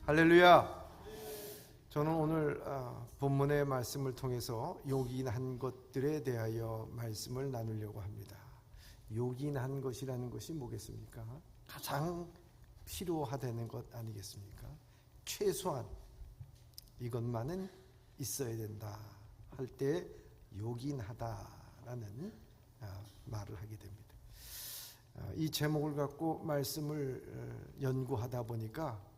할렐루야. 저는 오늘 본문의 말씀을 통해서 요긴한 것들에 대하여 말씀을 나누려고 합니다. 요긴한 것이라는 것이 뭐겠습니까? 가장 필요하다는 것 아니겠습니까? 최소한 이것만은 있어야 된다 할 때 요긴하다라는 말을 하게 됩니다. 이 제목을 갖고 말씀을 연구하다 보니까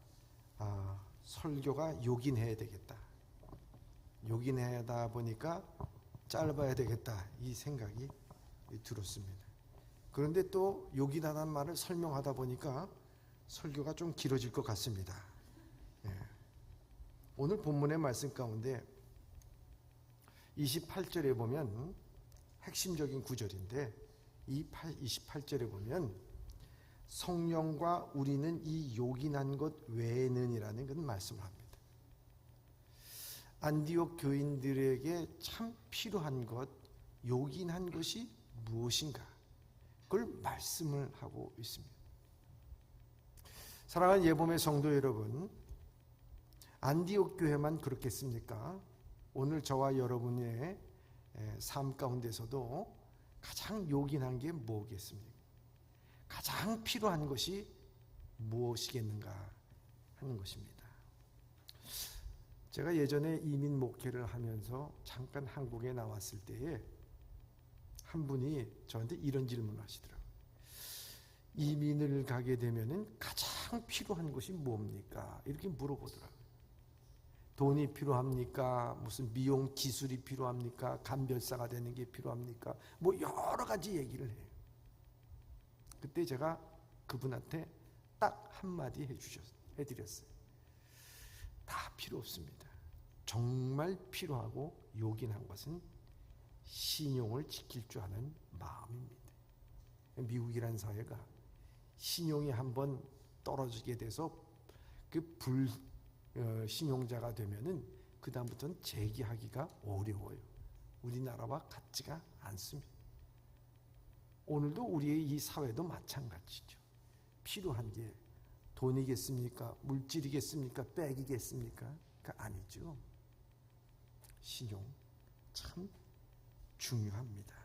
설교가 요긴해야 되겠다, 요긴하다 보니까 짧아야 되겠다, 이 생각이 들었습니다. 그런데 또 요긴하다는 말을 설명하다 보니까 설교가 좀 길어질 것 같습니다. 오늘 본문의 말씀 가운데 28절에 보면 핵심적인 구절인데, 28절에 보면 성령과 우리는 이 요긴한 것 외에는이라는 그런 말씀을 합니다. 안디옥 교인들에게 참 필요한 것, 요긴한 것이 무엇인가, 그걸 말씀을 하고 있습니다. 사랑하는 예봄의 성도 여러분, 안디옥 교회만 그렇겠습니까? 오늘 저와 여러분의 삶 가운데서도 가장 요긴한 게 뭐겠습니까? 가장 필요한 것이 무엇이겠는가 하는 것입니다. 제가 예전에 이민 목회를 하면서 잠깐 한국에 나왔을 때에 한 분이 저한테 이런 질문을 하시더라고요. 이민을 가게 되면은 가장 필요한 것이 뭡니까? 이렇게 물어보더라고요. 돈이 필요합니까? 무슨 미용 기술이 필요합니까? 간별사가 되는 게 필요합니까? 뭐 여러 가지 얘기를 해요. 그때 제가 그분한테 딱 한마디 해드렸어요. 다 필요 없습니다. 정말 필요하고 요긴한 것은 신용을 지킬 줄 아는 마음입니다. 미국이라는 사회가 신용이 한번 떨어지게 돼서 그 신용자가 되면은 그 다음부터는 재기하기가 어려워요. 우리나라와 같지가 않습니다. 오늘도 우리의 이 사회도 마찬가지죠. 필요한 게 돈이겠습니까? 물질이겠습니까? 백이겠습니까? 아니죠. 신용 참 중요합니다.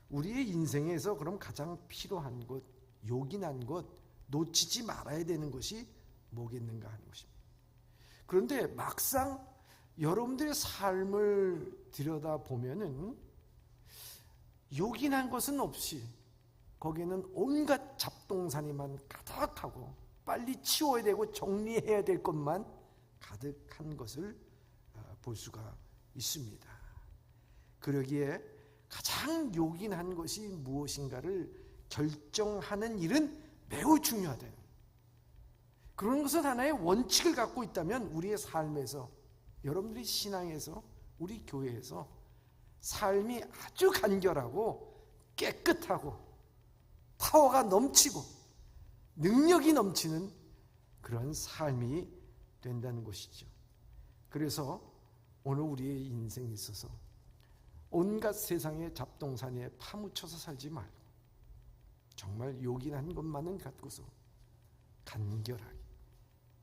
우리의 인생에서 그럼 가장 필요한 것, 요긴한 것, 놓치지 말아야 되는 것이 뭐겠는가 하는 것입니다. 그런데 막상 여러분들의 삶을 들여다보면은 요긴한 것은 없이 거기에는 온갖 잡동사니만 가득하고 빨리 치워야 되고 정리해야 될 것만 가득한 것을 볼 수가 있습니다. 그러기에 가장 요긴한 것이 무엇인가를 결정하는 일은 매우 중요하다. 그런 것은 하나의 원칙을 갖고 있다면 우리의 삶에서, 여러분들이 신앙에서, 우리 교회에서 삶이 아주 간결하고 깨끗하고 파워가 넘치고 능력이 넘치는 그런 삶이 된다는 것이죠. 그래서 오늘 우리의 인생에 있어서 온갖 세상의 잡동사니에 파묻혀서 살지 말고 정말 요긴한 것만은 갖고서 간결하게,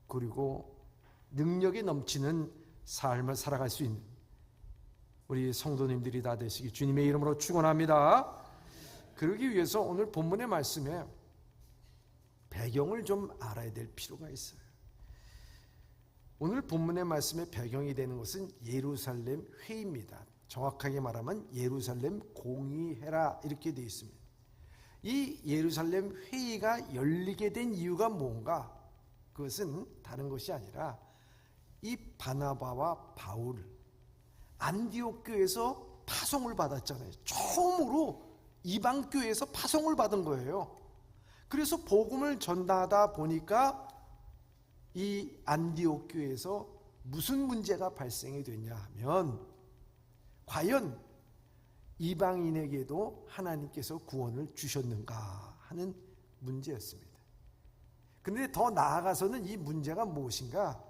그리고 능력이 넘치는 삶을 살아갈 수 있는 우리 성도님들이 다 되시기 주님의 이름으로 축원합니다. 그러기 위해서 오늘 본문의 말씀에 배경을 좀 알아야 될 필요가 있어요. 오늘 본문의 말씀의 배경이 되는 것은 예루살렘 회의입니다. 정확하게 말하면 예루살렘 공의회라 이렇게 되어 있습니다. 이 예루살렘 회의가 열리게 된 이유가 뭔가? 그것은 다른 것이 아니라 이 바나바와 바울, 안디옥 교회에서 파송을 받았잖아요. 처음으로 이방 교회에서 파송을 받은 거예요. 그래서 복음을 전하다 보니까 이 안디옥 교회에서 무슨 문제가 발생이 됐냐 하면, 과연 이방인에게도 하나님께서 구원을 주셨는가 하는 문제였습니다. 그런데 더 나아가서는 이 문제가 무엇인가?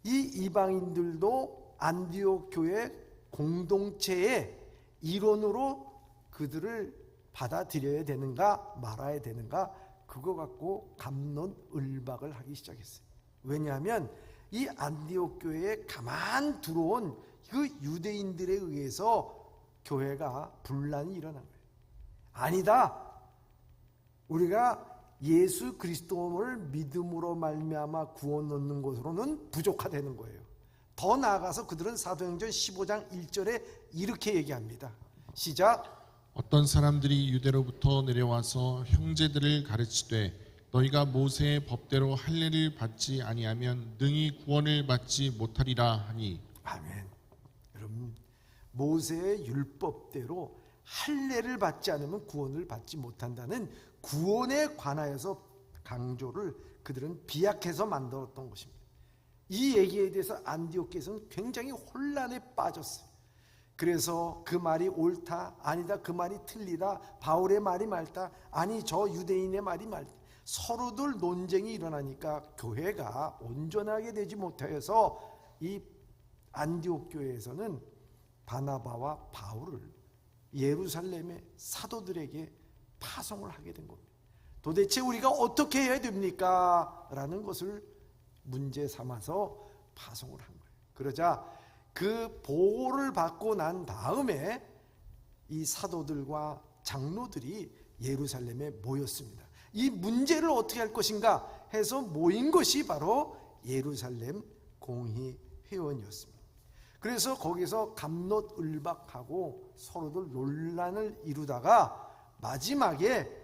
이 이방인들도 안디옥 교회 공동체의 일원으로 그들을 받아들여야 되는가 말아야 되는가, 그거 갖고 갑론을박을 하기 시작했어요. 왜냐하면 이 안디옥 교회에 가만 들어온 그 유대인들에 의해서 교회가 분란이 일어난 거예요. 아니다. 우리가 예수 그리스도를 믿음으로 말미암아 구원 얻는 것으로는 부족하다는 거예요. 더 나아가서 그들은 사도행전 15장 1절에 이렇게 얘기합니다. 시작. 어떤 사람들이 유대로부터 내려와서 형제들을 가르치되 너희가 모세의 법대로 할례를 받지 아니하면 능히 구원을 받지 못하리라 하니. 아멘. 여러분, 모세의 율법대로 할례를 받지 않으면 구원을 받지 못한다는 구원에 관하여서 강조를 그들은 비약해서 만들었던 것입니다. 이 얘기에 대해서 안디옥에서는 굉장히 혼란에 빠졌어요. 그래서 그 말이 옳다, 아니다, 그 말이 틀리다, 바울의 말이 맞다, 아니 저 유대인의 말이 맞다, 서로들 논쟁이 일어나니까 교회가 온전하게 되지 못하여서 이 안디옥 교회에서는 바나바와 바울을 예루살렘의 사도들에게 파송을 하게 된 겁니다. 도대체 우리가 어떻게 해야 됩니까? 라는 것을 문제 삼아서 파송을 한 거예요. 그러자 그 보고를 받고 난 다음에 이 사도들과 장로들이 예루살렘에 모였습니다. 이 문제를 어떻게 할 것인가 해서 모인 것이 바로 예루살렘 공의회원이었습니다. 그래서 거기서 갑롯을박하고 서로들 논란을 이루다가 마지막에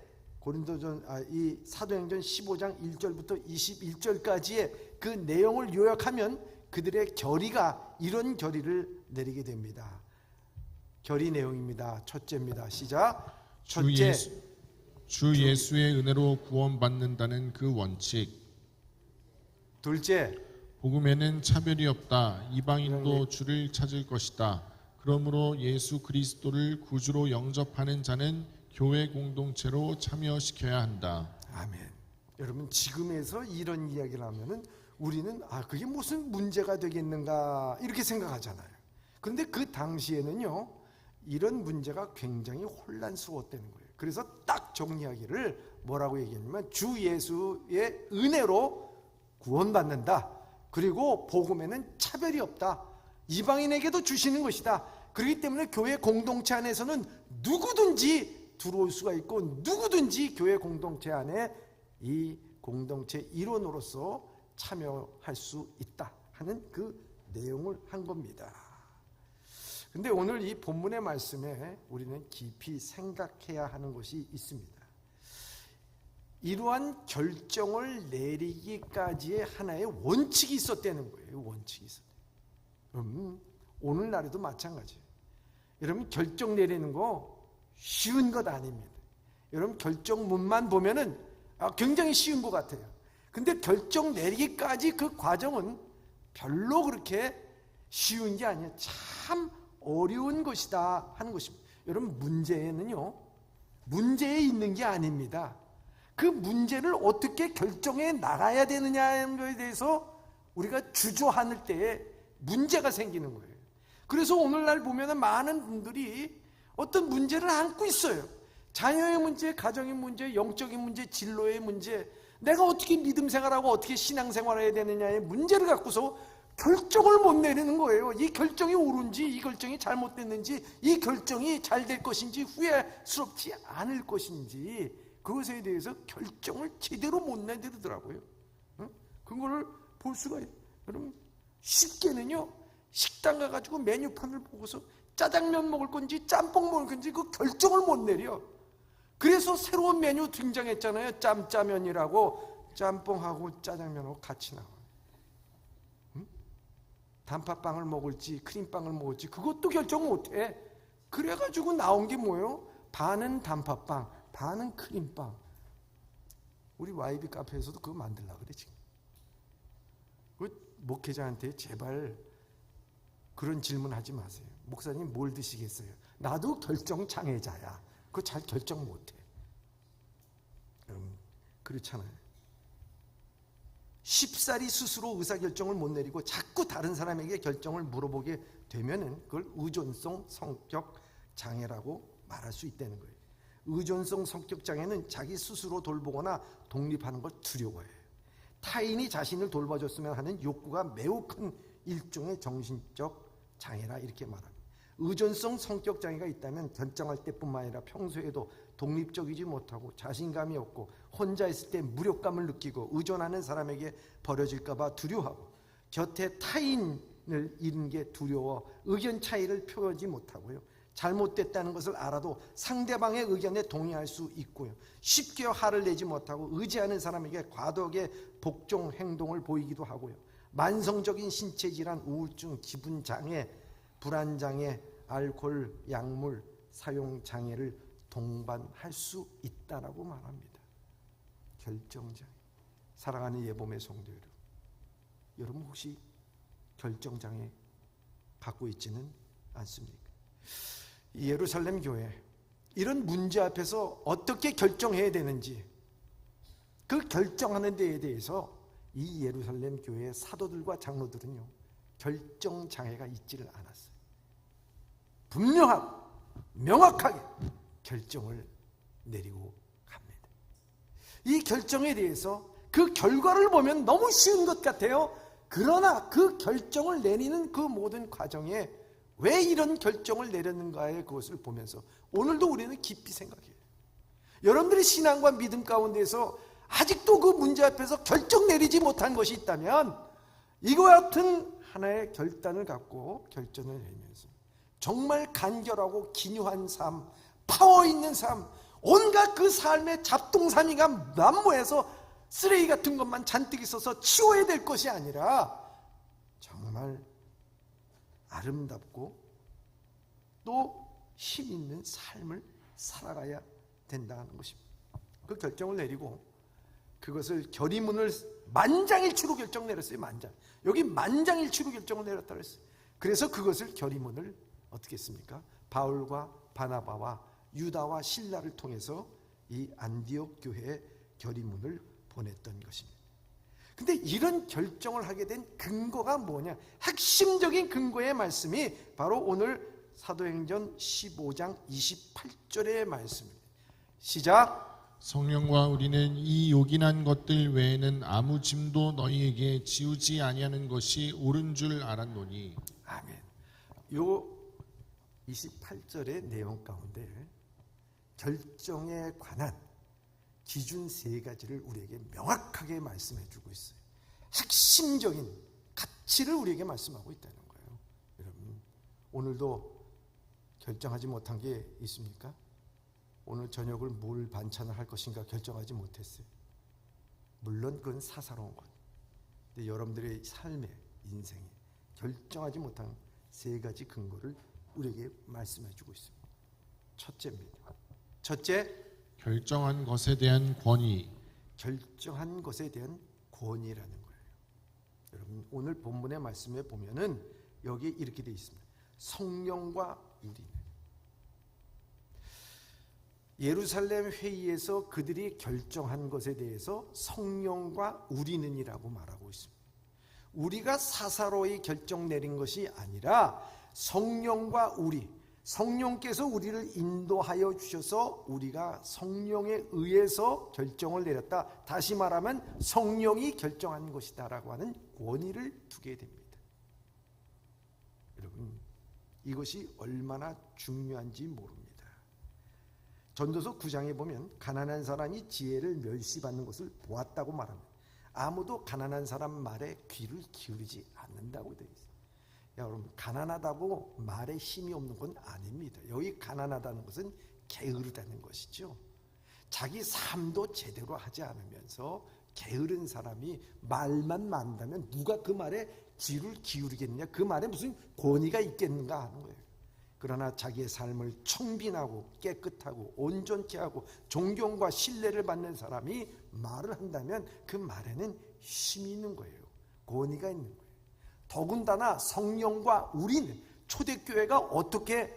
이 사도행전 15장 1절부터 21절까지의 그 내용을 요약하면 그들의 결의가 이런 결의를 내리게 됩니다. 결의 내용입니다. 첫째입니다. 시작. 첫째, 주 예수의 은혜로 구원받는다는 그 원칙. 둘째, 복음에는 차별이 없다. 이방인도 주를 찾을 것이다. 그러므로 예수 그리스도를 구주로 영접하는 자는 교회 공동체로 참여시켜야 한다. 아멘. 여러분, 지금에서 이런 이야기를 하면은 우리는 그게 무슨 문제가 되겠는가 이렇게 생각하잖아요. 그런데 그 당시에는요, 이런 문제가 굉장히 혼란스러웠다는 거예요. 그래서 딱 정리하기를 뭐라고 얘기했냐면 주 예수의 은혜로 구원받는다. 그리고 복음에는 차별이 없다. 이방인에게도 주시는 것이다. 그렇기 때문에 교회 공동체 안에서는 누구든지 들어올 수가 있고 누구든지 교회 공동체 안에 이 공동체 일원으로서 참여할 수 있다 하는 그 내용을 한 겁니다. 근데 오늘 이 본문의 말씀에 우리는 깊이 생각해야 하는 것이 있습니다. 이러한 결정을 내리기까지의 하나의 원칙이 있었다는 거예요. 원칙이 있었대요. 오늘날에도 마찬가지예요. 여러분, 결정 내리는 거 쉬운 것 아닙니다. 여러분, 결정문만 보면은 굉장히 쉬운 것 같아요. 근데 결정 내리기까지 그 과정은 별로 그렇게 쉬운 게 아니에요. 참 어려운 것이다 하는 것입니다. 여러분, 문제는요, 문제에 있는 게 아닙니다. 그 문제를 어떻게 결정해 나가야 되느냐는 것에 대해서 우리가 주저하는 때에 문제가 생기는 거예요. 그래서 오늘날 보면 많은 분들이 어떤 문제를 안고 있어요. 자녀의 문제, 가정의 문제, 영적인 문제, 진로의 문제, 내가 어떻게 믿음 생활하고 어떻게 신앙 생활해야 되느냐의 문제를 갖고서 결정을 못 내리는 거예요. 이 결정이 옳은지, 이 결정이 잘못됐는지, 이 결정이 잘 될 것인지, 후회스럽지 않을 것인지, 그것에 대해서 결정을 제대로 못 내리더라고요. 그거를 볼 수가 있어요. 여러분, 쉽게는요, 식당 가가지고 메뉴판을 보고서 짜장면 먹을 건지 짬뽕 먹을 건지 그 결정을 못 내려. 그래서 새로운 메뉴 등장했잖아요. 짬짜면이라고. 짬뽕하고 짜장면하고 같이 나와요. 단팥빵을 먹을지 크림빵을 먹을지 그것도 결정 못해. 그래가지고 나온 게 뭐예요? 반은 단팥빵, 반은 크림빵. 우리 YB 카페에서도 그거 만들려고 그래 지금. 그 목회자한테 제발 그런 질문 하지 마세요. 목사님 뭘 드시겠어요? 나도 결정 장애자야. 그거 잘 결정 못해. 여러분, 그렇잖아요. 쉽사리 스스로 의사결정을 못 내리고 자꾸 다른 사람에게 결정을 물어보게 되면은 그걸 의존성 성격 장애라고 말할 수 있다는 거예요. 의존성 성격 장애는 자기 스스로 돌보거나 독립하는 걸 두려워해요. 타인이 자신을 돌봐줬으면 하는 욕구가 매우 큰 일종의 정신적 장애라 이렇게 말합니다. 의존성 성격 장애가 있다면 결정할 때뿐만 아니라 평소에도 독립적이지 못하고 자신감이 없고 혼자 있을 때 무력감을 느끼고 의존하는 사람에게 버려질까 봐 두려워하고 곁에 타인을 잃는 게 두려워 의견 차이를 표하지 못하고요. 잘못됐다는 것을 알아도 상대방의 의견에 동의할 수 있고요. 쉽게 화를 내지 못하고 의지하는 사람에게 과도하게 복종 행동을 보이기도 하고요. 만성적인 신체 질환, 우울증, 기분 장애, 불안 장애, 알코올, 약물 사용 장애를 동반할 수 있다라고 말합니다. 결정장애. 사랑하는 예봄의 성도 여러분 혹시 결정장애 갖고 있지는 않습니까? 예루살렘 교회 이런 문제 앞에서 어떻게 결정해야 되는지 그 결정하는 데에 대해서 이 예루살렘 교회의 사도들과 장로들은요 결정장애가 있지를 않았어요. 분명하고 명확하게 결정을 내리고 갑니다. 이 결정에 대해서 그 결과를 보면 너무 쉬운 것 같아요. 그러나 그 결정을 내리는 그 모든 과정에 왜 이런 결정을 내렸는가에 그것을 보면서 오늘도 우리는 깊이 생각해요. 여러분들의 신앙과 믿음 가운데서 아직도 그 문제 앞에서 결정 내리지 못한 것이 있다면 이와 같은 하나의 결단을 갖고 결정을 내리면서 정말 간결하고 기묘한 삶, 파워 있는 삶, 온갖 그 삶의 잡동사니가 난무해서 쓰레기 같은 것만 잔뜩 있어서 치워야 될 것이 아니라 정말 아름답고 또 힘 있는 삶을 살아가야 된다는 것입니다. 그 결정을 내리고 그것을 결의문을 만장일치로 결정 내렸어요. 여기 만장일치로 결정을 내렸다 그랬어요. 그래서 그것을 결의문을 어떻게 했습니까? 바울과 바나바와 유다와 실라를 통해서 이 안디옥 교회에 결의문을 보냈던 것입니다. 근데 이런 결정을 하게 된 근거가 뭐냐? 핵심적인 근거의 말씀이 바로 오늘 사도행전 15장 28절의 말씀입니다. 시작. 성령과 우리는 이 요긴한 것들 외에는 아무 짐도 너희에게 지우지 아니하는 것이 옳은 줄 알았노니. 아멘. 요 28절의 내용 가운데 결정에 관한 기준 세 가지를 우리에게 명확하게 말씀해 주고 있어요. 핵심적인 가치를 우리에게 말씀하고 있다는 거예요. 여러분 오늘도 결정하지 못한 게 있습니까? 오늘 저녁을 뭘 반찬을 할 것인가 결정하지 못했어요. 물론 그건 사사로운 것. 근데 여러분들의 삶에 인생에 결정하지 못한 세 가지 근거를 우리에게 말씀해 주고 있습니다. 첫째입니다. 첫째, 결정한 것에 대한 권위. 결정한 것에 대한 권위라는 거예요. 여러분 오늘 본문의 말씀에 보면은 여기 이렇게 되어 있습니다. 성령과 우리는. 예루살렘 회의에서 그들이 결정한 것에 대해서 성령과 우리는이라고 말하고 있습니다. 우리가 사사로이 결정 내린 것이 아니라 성령과 우리, 성령께서 우리를 인도하여 주셔서 우리가 성령에 의해서 결정을 내렸다. 다시 말하면 성령이 결정한 것이다라고 하는 권위를 두게 됩니다. 여러분 이것이 얼마나 중요한지 모릅니다. 전도서 9장에 보면 가난한 사람이 지혜를 멸시받는 것을 보았다고 말합니다. 아무도 가난한 사람 말에 귀를 기울이지 않는다고 되어 있어요. 여러분 가난하다고 말에 힘이 없는 건 아닙니다. 여기 가난하다는 것은 게으르다는 것이죠. 자기 삶도 제대로 하지 않으면서 게으른 사람이 말만 많다면 누가 그 말에 귀를 기울이겠느냐, 그 말에 무슨 권위가 있겠는가 하는 거예요. 그러나 자기의 삶을 청빈하고 깨끗하고 온전케 하고 존경과 신뢰를 받는 사람이 말을 한다면 그 말에는 힘이 있는 거예요. 권위가 있는 거예요. 더군다나 성령과 우리는, 초대교회가 어떻게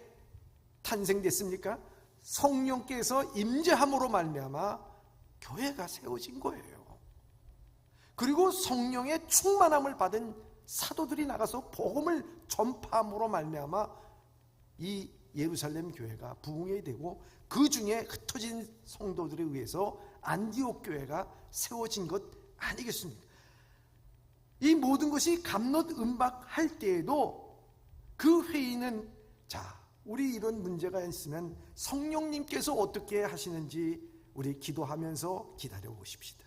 탄생됐습니까? 성령께서 임재함으로 말미암아 교회가 세워진 거예요. 그리고 성령의 충만함을 받은 사도들이 나가서 복음을 전파함으로 말미암아 이 예루살렘 교회가 부흥이 되고 그 중에 흩어진 성도들에 의해서 안디옥 교회가 세워진 것 아니겠습니까? 이 모든 것이 갑롯음박할 때에도 그 회의는 자, 우리 이런 문제가 있으면 성령님께서 어떻게 하시는지 우리 기도하면서 기다려 보십시다.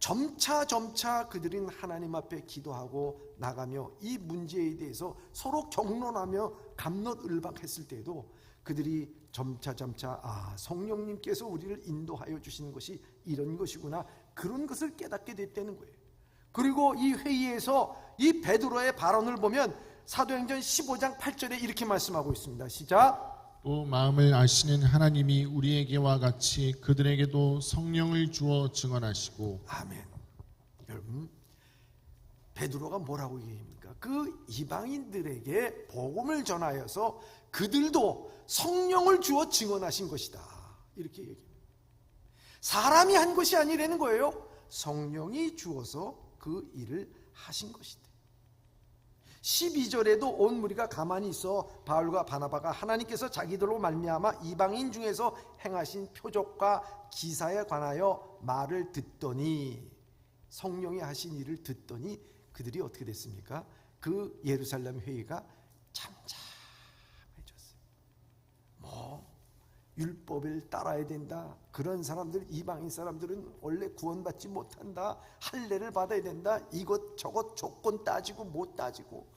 점차 그들은 하나님 앞에 기도하고 나가며 이 문제에 대해서 서로 격론하며 갑롯을박했을 때에도 그들이 점차 성령님께서 우리를 인도하여 주시는 것이 이런 것이구나, 그런 것을 깨닫게 됐다는 거예요. 그리고 이 회의에서 이 베드로의 발언을 보면 사도행전 15장 8절에 이렇게 말씀하고 있습니다. 시작. 또 마음을 아시는 하나님이 우리에게와 같이 그들에게도 성령을 주어 증언하시고. 아멘. 여러분, 베드로가 뭐라고 얘기합니까? 그 이방인들에게 복음을 전하여서 그들도 성령을 주어 증언하신 것이다, 이렇게 얘기합니다. 사람이 한 것이 아니라는 거예요. 성령이 주어서 그 일을 하신 것이다. 12절에도 온 무리가 가만히 있어 바울과 바나바가 하나님께서 자기들로 말미암아 이방인 중에서 행하신 표적과 기사에 관하여 말을 듣더니, 성령이 하신 일을 듣더니 그들이 어떻게 됐습니까? 그 예루살렘 회의가 잠잠해졌어요. 율법을 따라야 된다, 그런 사람들, 이방인 사람들은 원래 구원받지 못한다, 할례를 받아야 된다, 이것저것 조건 따지고 못 따지고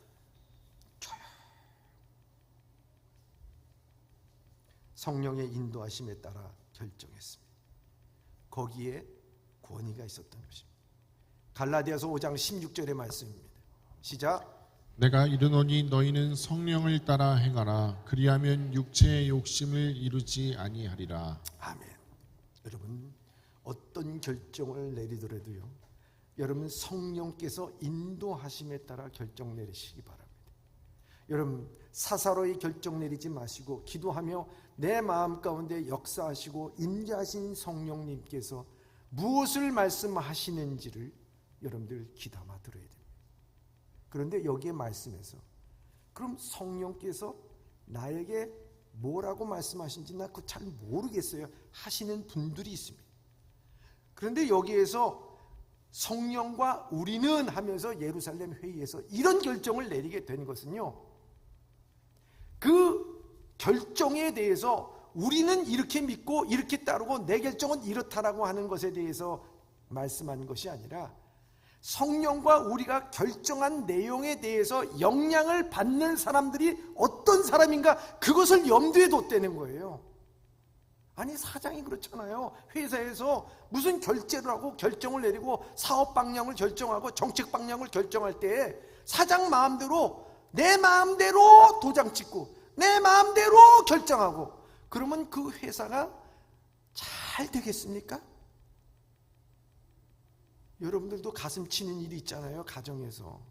성령의 인도하심에 따라 결정했습니다. 거기에 권위가 있었던 것입니다. 갈라디아서 5장 16절의 말씀입니다. 시작. 내가 이르노니 너희는 성령을 따라 행하라. 그리하면 육체의 욕심을 이루지 아니하리라. 아멘. 여러분, 어떤 결정을 내리더라도요, 여러분 성령께서 인도하심에 따라 결정 내리시기 바랍니다. 여러분, 사사로이 결정 내리지 마시고 기도하며 내 마음 가운데 역사하시고 임재하신 성령님께서 무엇을 말씀하시는지를 여러분들 귀담아 들어야 됩니다. 그런데 여기에 말씀에서 그럼 성령께서 나에게 뭐라고 말씀하신지 나 그거 잘 모르겠어요 하시는 분들이 있습니다. 그런데 여기에서 성령과 우리는 하면서 예루살렘 회의에서 이런 결정을 내리게 된 것은요, 그 결정에 대해서 우리는 이렇게 믿고 이렇게 따르고 내 결정은 이렇다라고 하는 것에 대해서 말씀한 것이 아니라 성령과 우리가 결정한 내용에 대해서 영향을 받는 사람들이 어떤 사람인가, 그것을 염두에 뒀다는 거예요. 아니, 사장이 그렇잖아요. 회사에서 무슨 결제를 하고 결정을 내리고 사업 방향을 결정하고 정책 방향을 결정할 때 사장 마음대로, 내 마음대로 도장 찍고 내 마음대로 결정하고 그러면 그 회사가 잘 되겠습니까? 여러분들도 가슴 치는 일이 있잖아요. 가정에서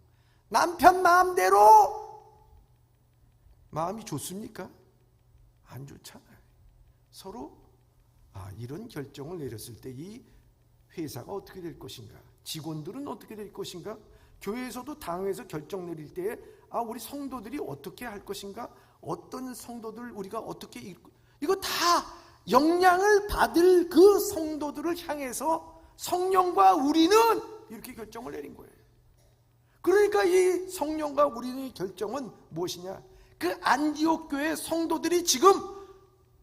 남편 마음대로 마음이 좋습니까? 안 좋잖아요. 서로 이런 결정을 내렸을 때 이 회사가 어떻게 될 것인가, 직원들은 어떻게 될 것인가, 교회에서도 당에서 결정 내릴 때 우리 성도들이 어떻게 할 것인가, 어떤 성도들 우리가 어떻게, 이거 다 영향을 받을 그 성도들을 향해서 성령과 우리는 이렇게 결정을 내린 거예요. 그러니까 이 성령과 우리의 결정은 무엇이냐, 그 안디옥 교회 성도들이 지금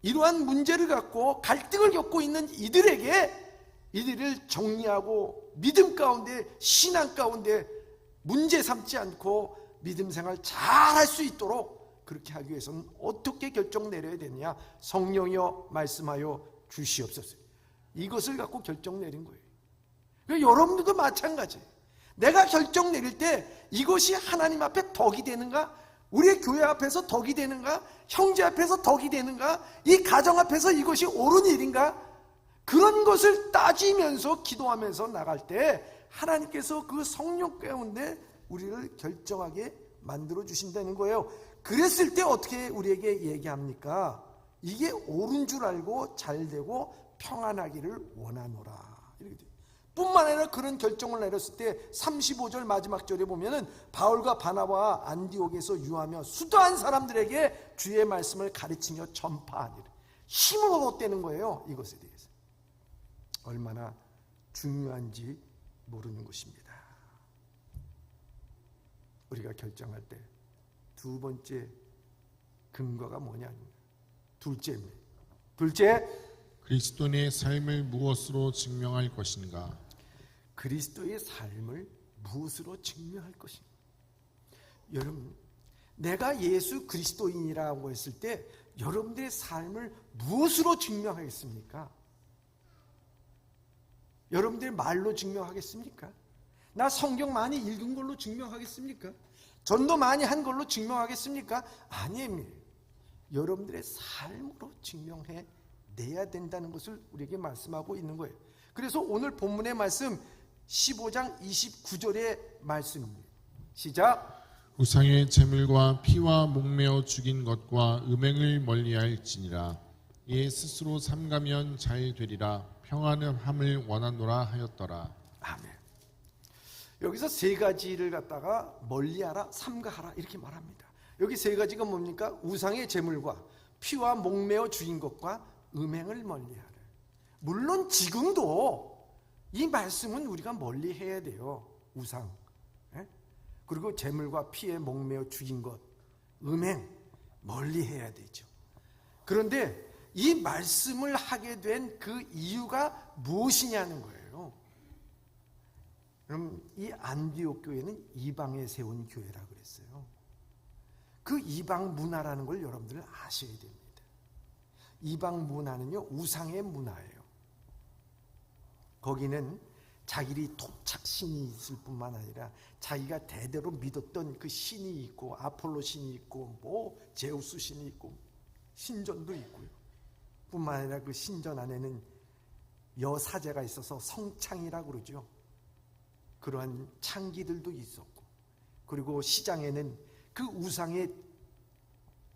이러한 문제를 갖고 갈등을 겪고 있는 이들을 정리하고 믿음 가운데, 신앙 가운데 문제 삼지 않고 믿음 생활 잘 할 수 있도록 그렇게 하기 위해서는 어떻게 결정 내려야 되느냐, 성령이여 말씀하여 주시옵소서, 이것을 갖고 결정 내린 거예요. 여러분들도 마찬가지예요. 내가 결정 내릴 때 이것이 하나님 앞에 덕이 되는가, 우리의 교회 앞에서 덕이 되는가, 형제 앞에서 덕이 되는가, 이 가정 앞에서 이것이 옳은 일인가, 그런 것을 따지면서 기도하면서 나갈 때 하나님께서 그 성령 가운데 우리를 결정하게 만들어 주신다는 거예요. 그랬을 때 어떻게 우리에게 얘기합니까? 이게 옳은 줄 알고 잘 되고 평안하기를 원하노라, 이렇게 돼요. 뿐만 아니라 그런 결정을 내렸을 때 35절 마지막 절에 보면은 바울과 바나바와 안디옥에서 유하며 수도한 사람들에게 주의 말씀을 가르치며 전파하니라, 힘을 얻었다는 거예요. 이것에 대해서 얼마나 중요한지 모르는 것입니다. 우리가 결정할 때 두 번째 근거가 뭐냐? 둘째입니다. 둘째, 그리스도인의 삶을 무엇으로 증명할 것인가? 그리스도의 삶을 무엇으로 증명할 것인가? 여러분, 내가 예수 그리스도인이라고 했을 때 여러분들의 삶을 무엇으로 증명하겠습니까? 여러분들의 말로 증명하겠습니까? 나 성경 많이 읽은 걸로 증명하겠습니까? 전도 많이 한 걸로 증명하겠습니까? 아닙니다. 여러분들의 삶으로 증명해 내야 된다는 것을 우리에게 말씀하고 있는 거예요. 그래서 오늘 본문의 말씀 15장 29절의 말씀입니다. 시작. 우상의 제물과 피와 목매어 죽인 것과 음행을 멀리할지니라. 이에 스스로 삼가면 잘 되리라. 평안함을 원하노라 하였더라. 아멘. 여기서 세 가지를 갖다가 멀리하라, 삼가하라 이렇게 말합니다. 여기 세 가지가 뭡니까? 우상의 제물과 피와 목매어 죽인 것과 음행을 멀리하라. 물론 지금도 이 말씀은 우리가 멀리해야 돼요. 우상, 그리고 제물과 피에 목매어 죽인 것, 음행 멀리해야 되죠. 그런데 이 말씀을 하게 된 그 이유가 무엇이냐는 거예요. 그럼 이 안디옥 교회는 이방에 세운 교회라고 그랬어요. 그 이방 문화라는 걸 여러분들 아셔야 됩니다. 이방 문화는요, 우상의 문화예요. 거기는 자기들이 토착신이 있을 뿐만 아니라 자기가 대대로 믿었던 그 신이 있고, 아폴로 신이 있고, 뭐 제우스 신이 있고, 신전도 있고요. 뿐만 아니라 그 신전 안에는 여사제가 있어서 성창이라고 그러죠. 그러한 창기들도 있었고, 그리고 시장에는 그 우상의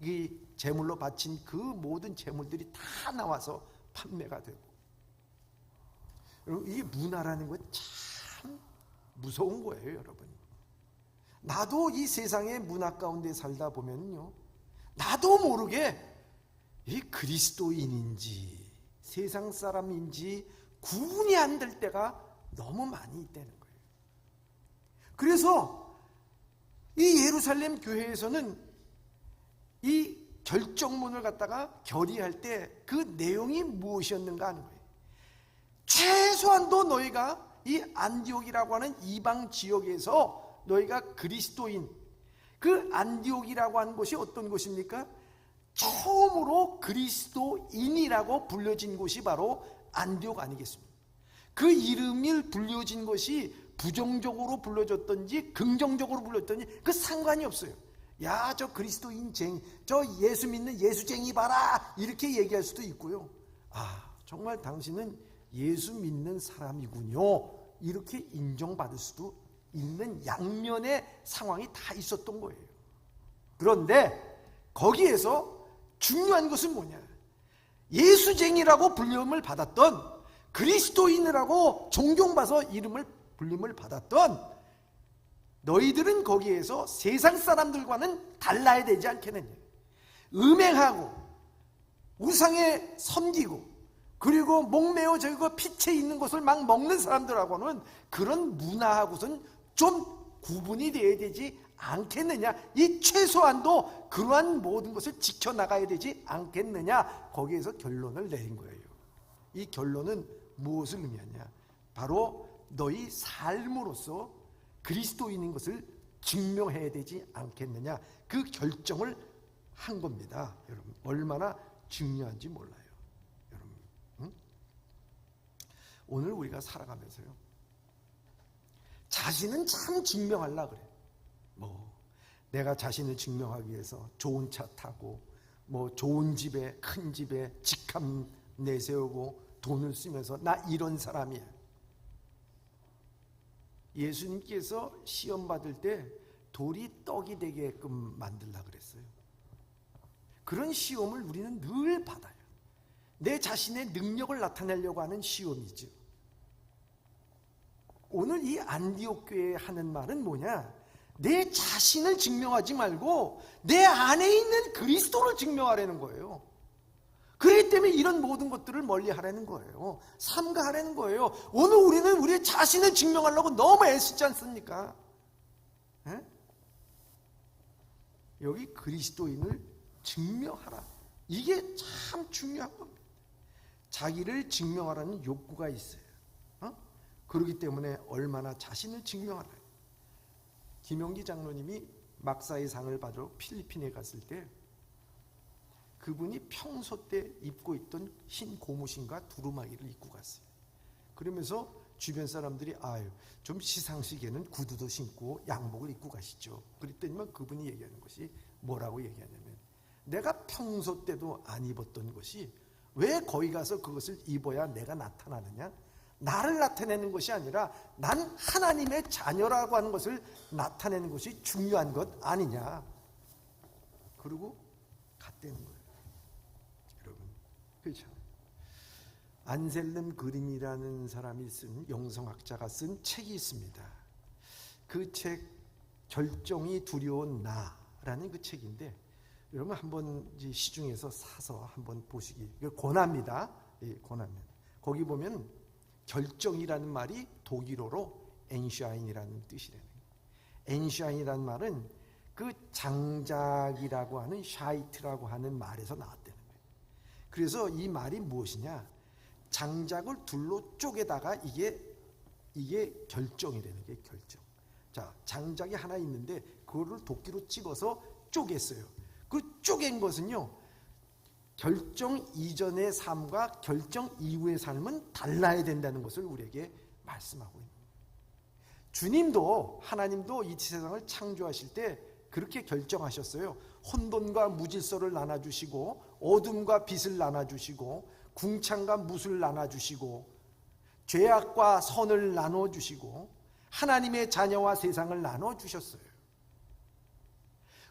이 제물로 바친 그 모든 제물들이 다 나와서 판매가 되고, 이 문화라는 건 참 무서운 거예요, 여러분. 나도 이 세상의 문화 가운데 살다 보면요, 나도 모르게 이 그리스도인인지 세상 사람인지 구분이 안 될 때가 너무 많이 있다는 거예요. 그래서 이 예루살렘 교회에서는 이 결정문을 갖다가 결의할 때 그 내용이 무엇이었는가 하는 거예요. 최소한도 너희가 이 안디옥이라고 하는 이방 지역에서 너희가 그리스도인, 그 안디옥이라고 하는 곳이 어떤 곳입니까? 처음으로 그리스도인이라고 불려진 곳이 바로 안디옥 아니겠습니까? 그 이름이 불려진 것이 부정적으로 불려졌든지 긍정적으로 불렸든지 그 상관이 없어요. 야, 저 그리스도인쟁이, 저 예수 믿는 예수쟁이 봐라, 이렇게 얘기할 수도 있고요. 아, 정말 당신은 예수 믿는 사람이군요, 이렇게 인정받을 수도 있는 양면의 상황이 다 있었던 거예요. 그런데 거기에서 중요한 것은 뭐냐? 예수쟁이라고 불림을 받았던, 그리스도인이라고 존경받아서 불림을 받았던 너희들은 거기에서 세상 사람들과는 달라야 되지 않겠느냐? 음행하고 우상에 섬기고 그리고 목매어 저기고 피채 있는 것을 막 먹는 사람들하고는 그런 문화하고선 좀 구분이 돼야 되지 않겠느냐? 이 최소한도 그러한 모든 것을 지켜나가야 되지 않겠느냐? 거기에서 결론을 내린 거예요. 이 결론은 무엇을 의미하냐? 바로 너희 삶으로서 그리스도인인 것을 증명해야 되지 않겠느냐? 그 결정을 한 겁니다. 여러분, 얼마나 중요한지 몰라요. 여러분, 응? 오늘 우리가 살아가면서요, 자신은 참 증명하려고 그래. 뭐 내가 자신을 증명하기 위해서 좋은 차 타고, 뭐 좋은 집에, 큰 집에 직함 내세우고 돈을 쓰면서 나 이런 사람이야. 예수님께서 시험 받을 때 돌이 떡이 되게끔 만들려고 그랬어요. 그런 시험을 우리는 늘 받아요. 내 자신의 능력을 나타내려고 하는 시험이죠. 오늘 이 안디옥 교회에 하는 말은 뭐냐? 내 자신을 증명하지 말고 내 안에 있는 그리스도를 증명하라는 거예요. 그렇기 때문에 이런 모든 것들을 멀리하라는 거예요. 삼가하라는 거예요. 오늘 우리는 우리 자신을 증명하려고 너무 애쓰지 않습니까? 에? 여기 그리스도인을 증명하라. 이게 참 중요한 겁니다. 자기를 증명하라는 욕구가 있어요. 그렇기 때문에 얼마나 자신을 증명하라. 김용기 장로님이 막사의 상을 받으러 필리핀에 갔을 때 그분이 평소 때 입고 있던 흰 고무신과 두루마기를 입고 갔어요. 그러면서 주변 사람들이 좀 시상식에는 구두도 신고 양복을 입고 가시죠. 그랬더니만 그분이 얘기하는 것이 뭐라고 얘기하냐면, 내가 평소 때도 안 입었던 것이 왜 거기 가서 그것을 입어야 내가 나타나느냐? 나를 나타내는 것이 아니라 난 하나님의 자녀라고 하는 것을 나타내는 것이 중요한 것 아니냐? 그리고 갔다는 거예요. 여러분, 그렇죠? 안셀름 그림이라는 사람이 쓴, 영성학자가 쓴 책이 있습니다. 그 책 결정이 두려운 나라는 그 책인데, 여러분 한번 시중에서 사서 한번 보시기 권합니다. 예, 권합니다. 거기 보면 결정이라는 말이 독일어로 엔샤인이라는 뜻이래요. 엔샤인이라는 말은 그 장작이라고 하는 샤이트라고 하는 말에서 나왔다는 거예요. 그래서 이 말이 무엇이냐? 장작을 둘로 쪼개다가 이게 결정이라는 게 결정. 자, 장작이 하나 있는데 그거를 도끼로 찍어서 쪼갰어요. 그 쪼갠 것은요, 결정 이전의 삶과 결정 이후의 삶은 달라야 된다는 것을 우리에게 말씀하고 있는 거예요. 주님도, 하나님도 이 세상을 창조하실 때 그렇게 결정하셨어요. 혼돈과 무질서를 나눠주시고, 어둠과 빛을 나눠주시고, 궁창과 무술 나눠주시고, 죄악과 선을 나눠주시고, 하나님의 자녀와 세상을 나눠주셨어요.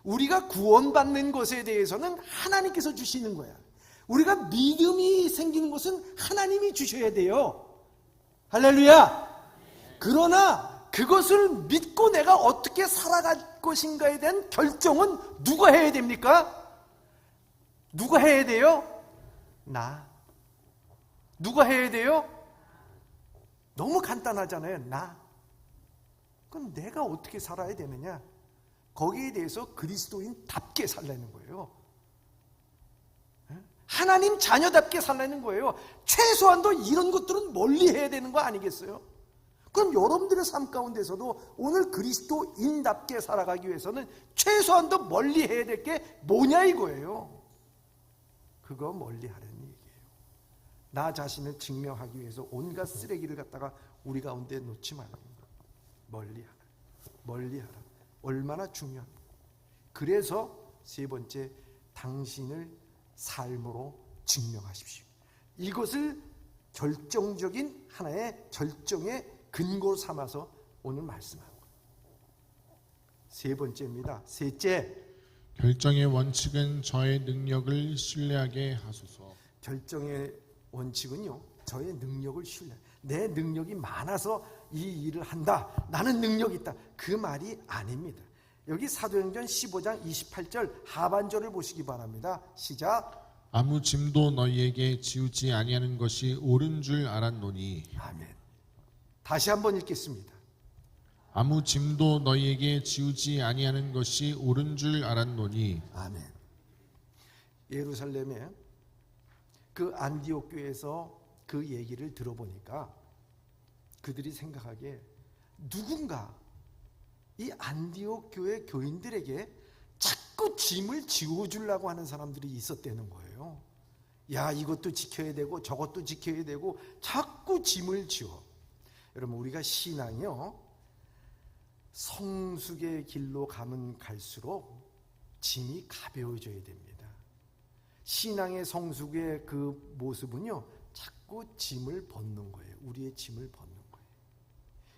우리가 구원받는 것에 대해서는 하나님께서 주시는 거야. 우리가 믿음이 생기는 것은 하나님이 주셔야 돼요. 할렐루야. 그러나 그것을 믿고 내가 어떻게 살아갈 것인가에 대한 결정은 누가 해야 됩니까? 누가 해야 돼요? 나. 누가 해야 돼요? 너무 간단하잖아요. 나. 그럼 내가 어떻게 살아야 되느냐? 거기에 대해서 그리스도인답게 살라는 거예요. 하나님 자녀답게 살라는 거예요. 최소한도 이런 것들은 멀리 해야 되는 거 아니겠어요? 그럼 여러분들의 삶 가운데서도 오늘 그리스도인답게 살아가기 위해서는 최소한도 멀리 해야 될 게 뭐냐 이거예요. 그거 멀리 하라는 얘기예요. 나 자신을 증명하기 위해서 온갖 쓰레기를 갖다가 우리 가운데 놓지 말라는 거예요. 멀리 하라. 멀리 하라. 얼마나 중요합니까? 그래서 세 번째, 당신을 삶으로 증명하십시오. 이것을 결정적인 하나의 결정의 근거로 삼아서 오늘 말씀하는 거예요. 세 번째입니다. 셋째, 결정의 원칙은 저의 능력을 신뢰하게 하소서. 결정의 원칙은요, 저의 능력을 신뢰. 내 능력이 많아서 이 일을 한다, 나는 능력이 있다, 그 말이 아닙니다. 여기 사도행전 15장 28절 하반절을 보시기 바랍니다. 시작. 아무 짐도 너희에게 지우지 아니하는 것이 옳은 줄 알았노니. 아멘. 다시 한번 읽겠습니다. 아무 짐도 너희에게 지우지 아니하는 것이 옳은 줄 알았노니. 아멘. 예루살렘에 그 안디옥 교회에서 그 얘기를 들어보니까 그들이 생각하기에 누군가 이 안디옥 교회 교인들에게 자꾸 짐을 지워주려고 하는 사람들이 있었다는 거예요. 야, 이것도 지켜야 되고 저것도 지켜야 되고 자꾸 짐을 지워. 여러분, 우리가 신앙이요, 성숙의 길로 가면 갈수록 짐이 가벼워져야 됩니다. 신앙의 성숙의 그 모습은요, 자꾸 짐을 벗는 거예요. 우리의 짐을 벗는 거예요.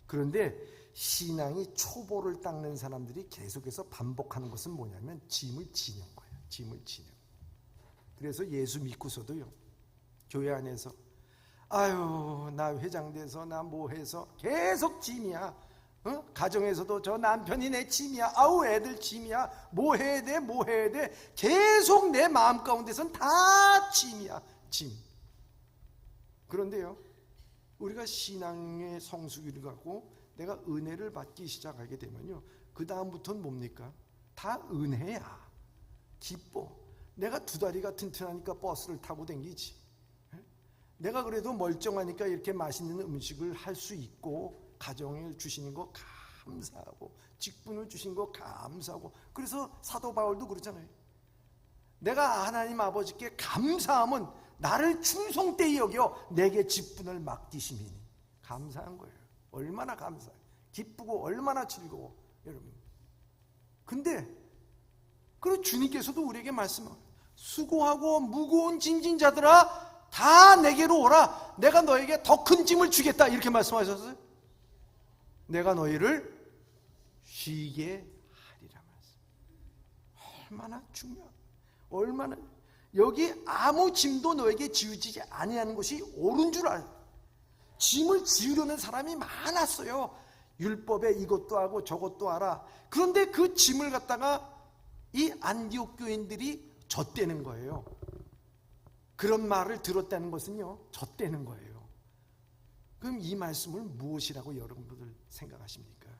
그런데 신앙이 초보를 닦는 사람들이 계속해서 반복하는 것은 뭐냐면 짐을 지는 거예요. 짐을 지는. 그래서 예수 믿고서도요, 교회 안에서 아유, 나 회장 돼서 나 뭐 해서 계속 짐이야. 가정에서도 저 남편이 내 짐이야. 아우, 애들 짐이야. 뭐 해야 돼, 뭐 해야 돼. 계속 내 마음 가운데선 다 짐이야, 짐. 그런데요, 우리가 신앙의 성숙을 갖고 내가 은혜를 받기 시작하게 되면요, 그 다음부터는 뭡니까? 다 은혜야. 기뻐. 내가 두 다리가 튼튼하니까 버스를 타고 댕기지. 내가 그래도 멀쩡하니까 이렇게 맛있는 음식을 할 수 있고 가정을 주시는 거 감사하고 직분을 주신 거 감사하고. 그래서 사도 바울도 그러잖아요. 내가 하나님 아버지께 감사함은 나를 충성되이 여겨 내게 직분을 맡기심이니. 감사한 거예요. 얼마나 감사해. 기쁘고 얼마나 즐거워. 여러분. 근데 그리고 주님께서도 우리에게 말씀합니다. 수고하고 무거운 짐진 자들아 다 내게로 오라. 내가 너에게 더 큰 짐을 주겠다. 이렇게 말씀하셨어요. 내가 너희를 쉬게 하리라 말씀. 얼마나 중요한, 얼마나 여기 아무 짐도 너에게 지우지지 아니하는 것이 옳은 줄 알아요. 짐을 지우려는 사람이 많았어요. 율법에 이것도 하고 저것도 하라. 그런데 그 짐을 갖다가 이 안디옥 교인들이 졌다는 거예요. 그런 말을 들었다는 것은요, 졌다는 거예요. 그럼 이 말씀을 무엇이라고 여러분들 생각하십니까?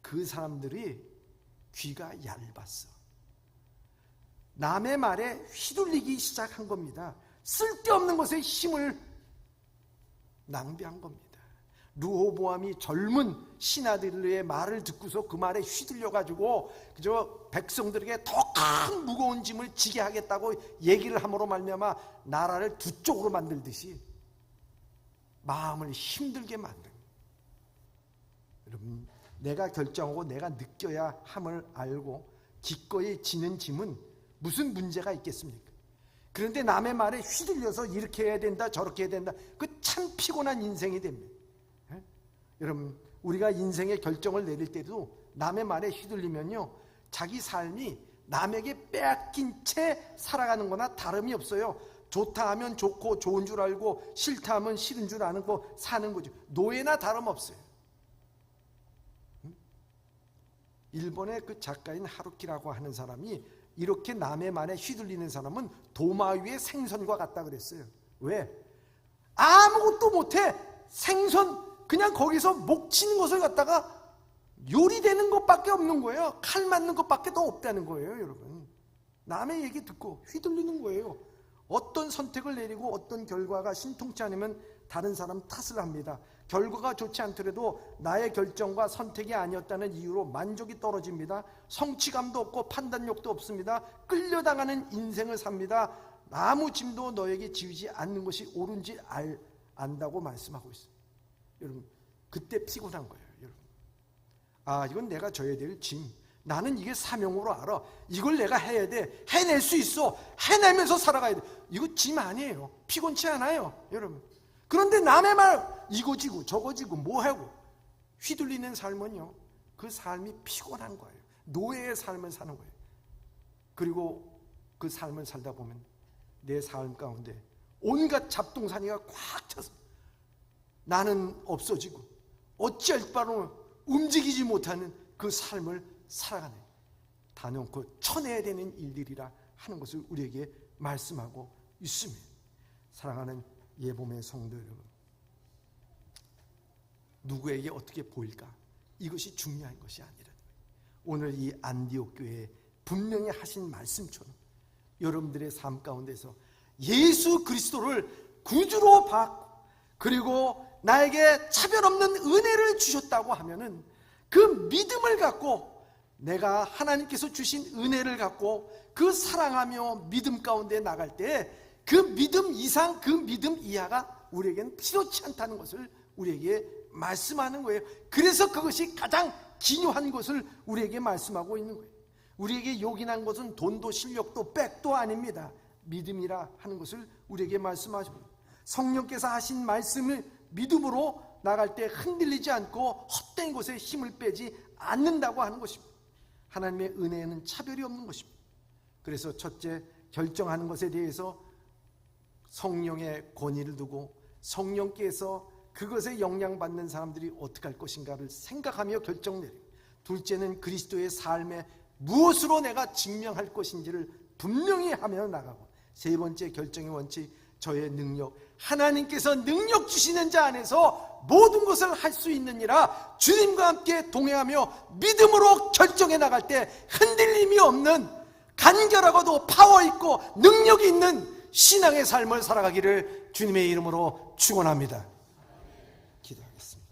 그 사람들이 귀가 얇았어. 남의 말에 휘둘리기 시작한 겁니다. 쓸데없는 것에 힘을 낭비한 겁니다. 르호보암이 젊은 신하들의 말을 듣고서 그 말에 휘둘려가지고 그저 백성들에게 더 큰 무거운 짐을 지게 하겠다고 얘기를 함으로 말미암아 나라를 두 쪽으로 만들듯이 마음을 힘들게 만든. 여러분, 내가 결정하고 내가 느껴야 함을 알고 기꺼이 지는 짐은 무슨 문제가 있겠습니까? 그런데 남의 말에 휘둘려서 이렇게 해야 된다 저렇게 해야 된다, 그 참 피곤한 인생이 됩니다. 여러분, 우리가 인생의 결정을 내릴 때도 남의 말에 휘둘리면요, 자기 삶이 남에게 빼앗긴 채 살아가는 거나 다름이 없어요. 좋다 하면 좋고 좋은 줄 알고 싫다 하면 싫은 줄 아는 거 사는 거죠. 노예나 다름없어요. 일본의 그 작가인 하루키라고 하는 사람이 이렇게 남의 말에 휘둘리는 사람은 도마 위의 생선과 같다 그랬어요. 왜? 아무것도 못해. 생선 그냥 거기서 목 치는 것을 갖다가 요리되는 것밖에 없는 거예요. 칼 맞는 것밖에 더 없다는 거예요. 여러분, 남의 얘기 듣고 휘둘리는 거예요. 어떤 선택을 내리고 어떤 결과가 신통치 않으면 다른 사람 탓을 합니다. 결과가 좋지 않더라도 나의 결정과 선택이 아니었다는 이유로 만족이 떨어집니다. 성취감도 없고 판단력도 없습니다. 끌려당하는 인생을 삽니다. 아무 짐도 너에게 지우지 않는 것이 옳은지 안다고 말씀하고 있어요. 여러분, 그때 피곤한 거예요. 여러분, 아, 이건 내가 져야 될 짐. 나는 이게 사명으로 알아. 이걸 내가 해야 돼. 해낼 수 있어. 해내면서 살아가야 돼. 이거 짐 아니에요. 피곤치 않아요, 여러분. 그런데 남의 말 이거 지고 저거 지고 뭐 하고 휘둘리는 삶은요, 그 삶이 피곤한 거예요. 노예의 삶을 사는 거예요. 그리고 그 삶을 살다 보면 내 삶 가운데 온갖 잡동사니가 꽉 차서 나는 없어지고 어찌할 바로 움직이지 못하는 그 삶을 살아가는, 단연코 쳐내야 되는 일들이라 하는 것을 우리에게 말씀하고 있습니다. 사랑하는 예봄의 성도 여러분, 누구에게 어떻게 보일까? 이것이 중요한 것이 아니라 오늘 이 안디옥 교회에 분명히 하신 말씀처럼 여러분들의 삶 가운데서 예수 그리스도를 구주로 받고 그리고 나에게 차별 없는 은혜를 주셨다고 하면은 그 믿음을 갖고, 내가 하나님께서 주신 은혜를 갖고 그 사랑하며 믿음 가운데 나갈 때 그 믿음 이상 그 믿음 이하가 우리에게는 필요치 않다는 것을 우리에게 말씀하는 거예요. 그래서 그것이 가장 중요한 것을 우리에게 말씀하고 있는 거예요. 우리에게 요긴한 것은 돈도 실력도 백도 아닙니다. 믿음이라 하는 것을 우리에게 말씀하시고, 성령께서 하신 말씀을 믿음으로 나갈 때 흔들리지 않고 헛된 것에 힘을 빼지 않는다고 하는 것입니다. 하나님의 은혜에는 차별이 없는 것입니다. 그래서 첫째, 결정하는 것에 대해서 성령의 권위를 두고 성령께서 그것에 영향받는 사람들이 어떻게 할 것인가를 생각하며 결정내리고, 둘째는 그리스도의 삶에 무엇으로 내가 증명할 것인지를 분명히 하며 나가고, 세 번째 결정의 원칙, 저의 능력, 하나님께서 능력 주시는 자 안에서 모든 것을 할 수 있느니라. 주님과 함께 동행하며 믿음으로 결정해 나갈 때 흔들림이 없는 간결하고도 파워 있고 능력이 있는 신앙의 삶을 살아가기를 주님의 이름으로 축원합니다. 기도하겠습니다.